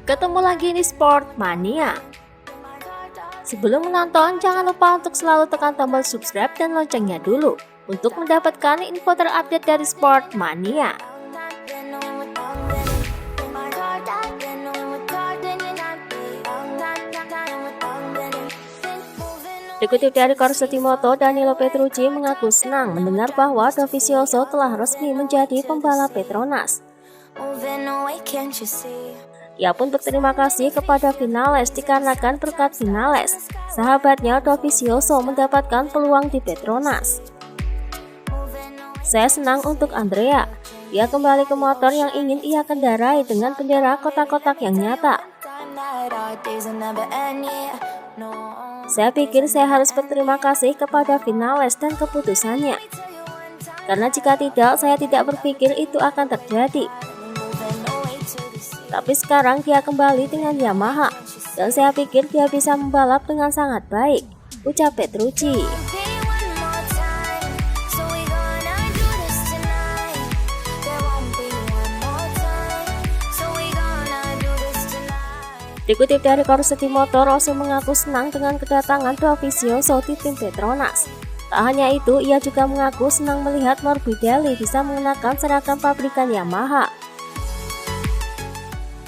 Ketemu lagi di Sport Mania. Sebelum menonton, jangan lupa untuk selalu tekan tombol subscribe dan loncengnya dulu untuk mendapatkan info terupdate dari Sport Mania. Dikutip dari Corsetimoto, Danilo Petrucci mengaku senang mendengar bahwa Dovizioso telah resmi menjadi pembalap Petronas. Ia pun berterima kasih kepada Vinales dikarenakan berkat Vinales, sahabatnya Dovizioso mendapatkan peluang di Petronas. Saya senang untuk Andrea, dia kembali ke motor yang ingin ia kendarai dengan bendera kotak-kotak yang nyata. Saya pikir saya harus berterima kasih kepada Vinales dan keputusannya. Karena jika tidak, saya tidak berpikir itu akan terjadi. Tapi sekarang dia kembali dengan Yamaha, dan saya pikir dia bisa membalap dengan sangat baik, ucap Petrucci. Dikutip dari Corsetimoto, Rossi mengaku senang dengan kedatangan Dovizioso di tim Petronas. Tak hanya itu, ia juga mengaku senang melihat Morbidelli bisa mengenakan seragam pabrikan Yamaha.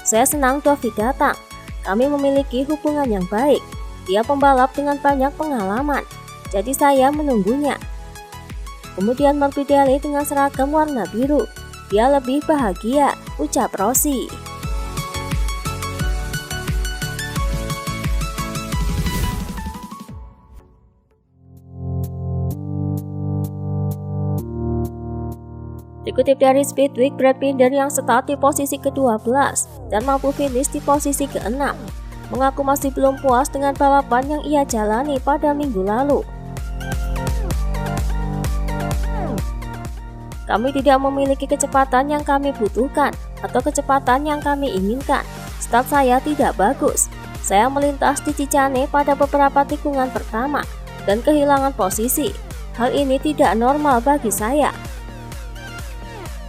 Saya senang Dovi datang. Kami memiliki hubungan yang baik. Dia pembalap dengan banyak pengalaman, jadi saya menunggunya. Kemudian Morbidelli dengan seragam warna biru. Dia lebih bahagia, ucap Rossi. Dikutip dari Speedweek, Brad Binder yang start di posisi ke-12 dan mampu finish di posisi ke-6, mengaku masih belum puas dengan balapan yang ia jalani pada minggu lalu. Kami tidak memiliki kecepatan yang kami butuhkan atau kecepatan yang kami inginkan. Start saya tidak bagus. Saya melintas di Cicane pada beberapa tikungan pertama dan kehilangan posisi. Hal ini tidak normal bagi saya.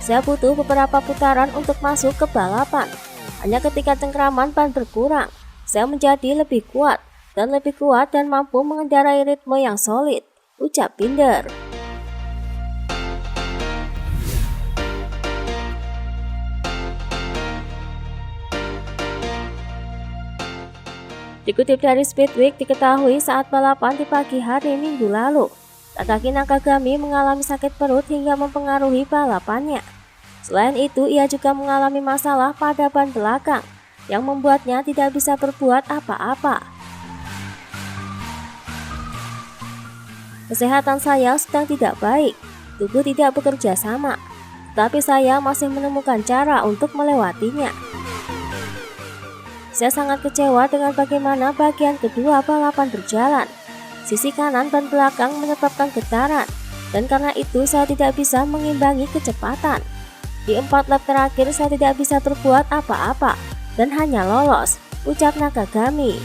Saya butuh beberapa putaran untuk masuk ke balapan. Hanya ketika cengkraman ban berkurang, saya menjadi lebih kuat dan mampu mengendarai ritme yang solid, ucap Binder. Dikutip dari Speedweek, diketahui saat balapan di pagi hari minggu lalu, Tataki Nakagami mengalami sakit perut hingga mempengaruhi balapannya. Selain itu, ia juga mengalami masalah pada ban belakang yang membuatnya tidak bisa berbuat apa-apa. Kesehatan saya sedang tidak baik, tubuh tidak bekerja sama, tapi saya masih menemukan cara untuk melewatinya. Saya sangat kecewa dengan bagaimana bagian kedua balapan berjalan. Sisi kanan ban belakang menyebabkan getaran, dan karena itu saya tidak bisa mengimbangi kecepatan. Di 4 lap terakhir saya tidak bisa berbuat apa-apa dan hanya lolos, ucap Nakagami.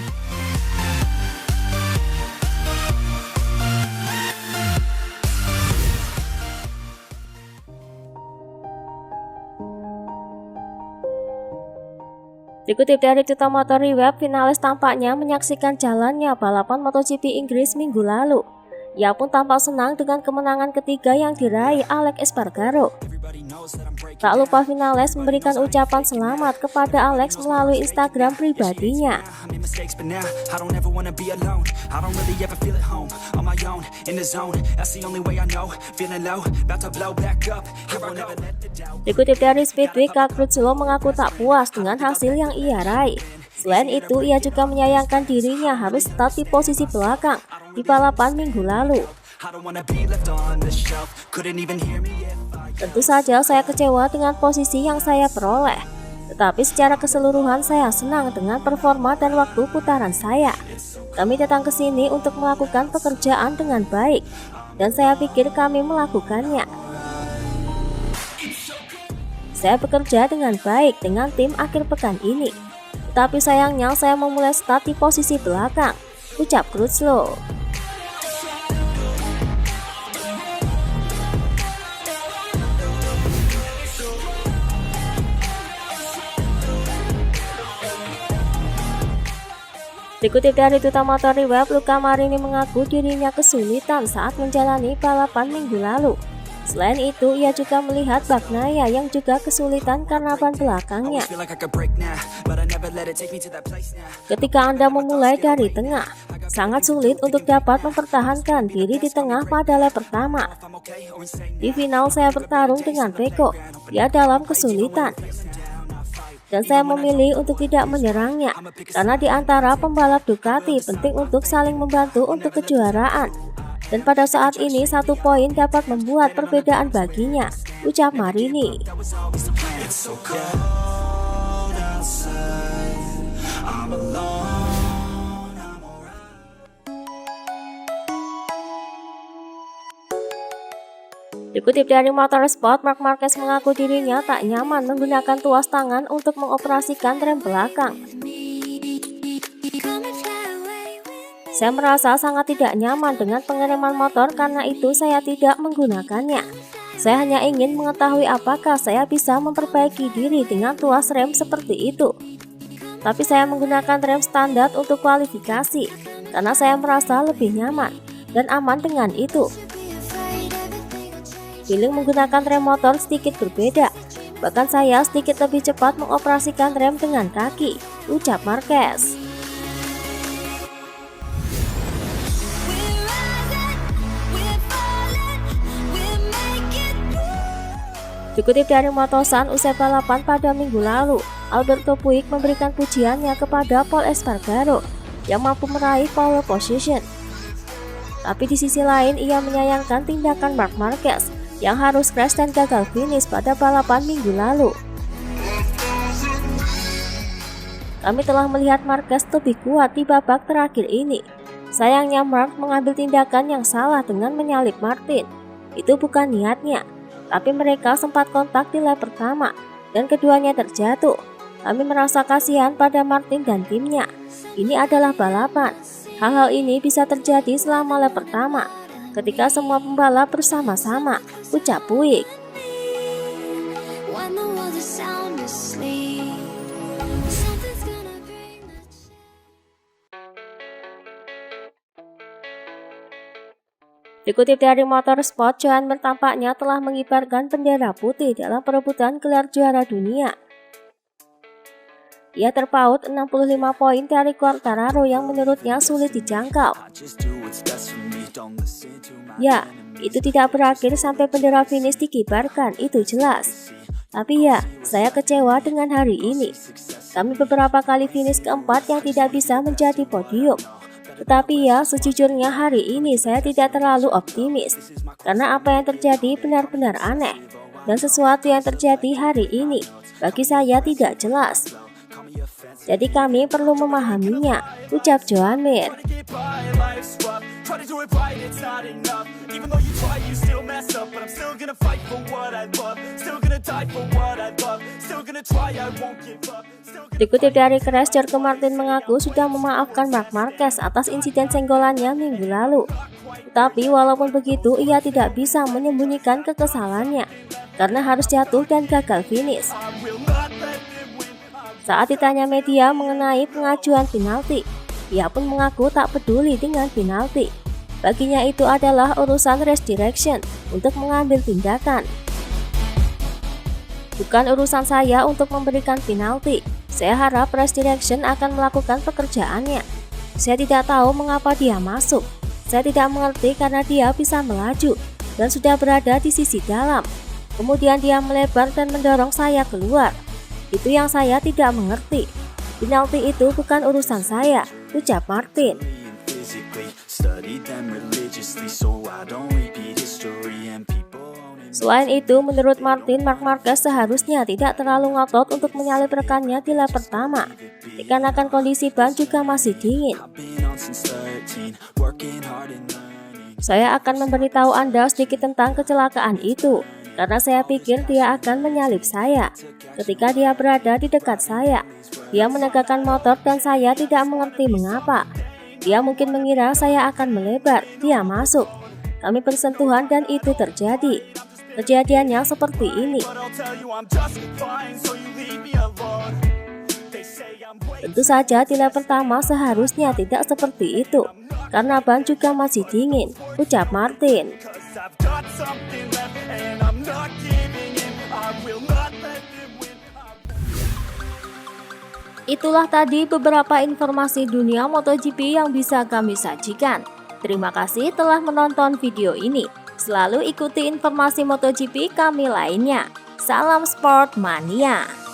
Dikutip dari Twitter Motor Reweb, Vinales tampaknya menyaksikan jalannya balapan MotoGP Inggris minggu lalu. Ia pun tampak senang dengan kemenangan ketiga yang diraih Alex Espargaro. Tak lupa Vinales memberikan ucapan selamat kepada Alex melalui Instagram pribadinya. Dikutip dari Speedweek, Crutchlow mengaku tak puas dengan hasil yang ia raih. Selain itu, ia juga menyayangkan dirinya harus start di posisi belakang di balapan minggu lalu. Tentu saja saya kecewa dengan posisi yang saya peroleh, tetapi secara keseluruhan saya senang dengan performa dan waktu putaran saya. Kami datang ke sini untuk melakukan pekerjaan dengan baik, dan saya pikir kami melakukannya. Saya bekerja dengan baik dengan tim akhir pekan ini, tetapi sayangnya saya memulai start di posisi belakang, ucap Crutchlow. Dikutip dari Duta Motor Web, Luca Marini mengaku dirinya kesulitan saat menjalani balapan minggu lalu. Selain itu, ia juga melihat Bagnaia yang juga kesulitan karena ban belakangnya. Ketika Anda memulai dari tengah, sangat sulit untuk dapat mempertahankan diri di tengah pada lap pertama. Di final saya bertarung dengan Pecco, dia dalam kesulitan. Dan saya memilih untuk tidak menyerangnya, karena di antara pembalap Ducati penting untuk saling membantu untuk kejuaraan. Dan pada saat ini 1 poin dapat membuat perbedaan baginya, ucap Marini. Dikutip dari Motorsport, Marc Marquez mengaku dirinya tak nyaman menggunakan tuas tangan untuk mengoperasikan rem belakang. Saya merasa sangat tidak nyaman dengan pengereman motor, karena itu saya tidak menggunakannya. Saya hanya ingin mengetahui apakah saya bisa memperbaiki diri dengan tuas rem seperti itu. Tapi saya menggunakan rem standar untuk kualifikasi, karena saya merasa lebih nyaman dan aman dengan itu. Feeling menggunakan rem motor sedikit berbeda, bahkan saya sedikit lebih cepat mengoperasikan rem dengan kaki, ucap Marquez. Dikutip dari Motosan, usai balapan pada minggu lalu, Alberto Puig memberikan pujiannya kepada Pol Espargaro yang mampu meraih pole position. Tapi di sisi lain, ia menyayangkan tindakan Marc Marquez yang harus crash dan gagal finish pada balapan minggu lalu. Kami telah melihat Marquez lebih kuat di babak terakhir ini. Sayangnya Marc mengambil tindakan yang salah dengan menyalip Martin. Itu bukan niatnya. Tapi mereka sempat kontak di lap pertama dan keduanya terjatuh. Kami merasa kasihan pada Martin dan timnya. Ini adalah balapan. Hal-hal ini bisa terjadi selama lap pertama, ketika semua pembalap bersama-sama, ucap Puig. Dikutip dari Motorsport, Joan Mir tampaknya telah mengibarkan bendera putih dalam perebutan gelar juara dunia. Ia terpaut 65 poin dari Quartararo yang menurutnya sulit dijangkau. Ya, itu tidak berakhir sampai bendera finish dikibarkan, itu jelas. Tapi ya, saya kecewa dengan hari ini. Kami beberapa kali finish keempat yang tidak bisa menjadi podium. Tetapi ya, sejujurnya hari ini saya tidak terlalu optimis, karena apa yang terjadi benar-benar aneh, dan sesuatu yang terjadi hari ini bagi saya tidak jelas. Jadi kami perlu memahaminya, ucap Joan Mir. Dikutip dari Crash, Jorge Martin mengaku sudah memaafkan Marc Marquez atas insiden senggolannya minggu lalu. Tetapi walaupun begitu, ia tidak bisa menyembunyikan kekesalannya karena harus jatuh dan gagal finish. Saat ditanya media mengenai pengajuan penalti, ia pun mengaku tak peduli dengan penalti. Baginya itu adalah urusan race direction untuk mengambil tindakan. Bukan urusan saya untuk memberikan penalti. Saya harap race direction akan melakukan pekerjaannya. Saya tidak tahu mengapa dia masuk. Saya tidak mengerti karena dia bisa melaju dan sudah berada di sisi dalam. Kemudian dia melebar dan mendorong saya keluar. Itu yang saya tidak mengerti. Penalti itu bukan urusan saya, ucap Martin. Selain itu, menurut Martin, Marc Marquez seharusnya tidak terlalu ngotot untuk menyalip rekannya di lap pertama, dikarenakan kondisi ban juga masih dingin. Saya akan memberitahu Anda sedikit tentang kecelakaan itu, karena saya pikir dia akan menyalip saya. Ketika dia berada di dekat saya, dia menegakkan motor dan saya tidak mengerti mengapa. Dia mungkin mengira saya akan melebar, dia masuk. Kami bersentuhan dan itu terjadi. Kejadiannya seperti ini. Tentu saja di lap pertama seharusnya tidak seperti itu, karena ban juga masih dingin, ucap Martin. Itulah tadi beberapa informasi dunia MotoGP yang bisa kami sajikan. Terima kasih telah menonton video ini. Selalu ikuti informasi MotoGP kami lainnya. Salam Sport Mania.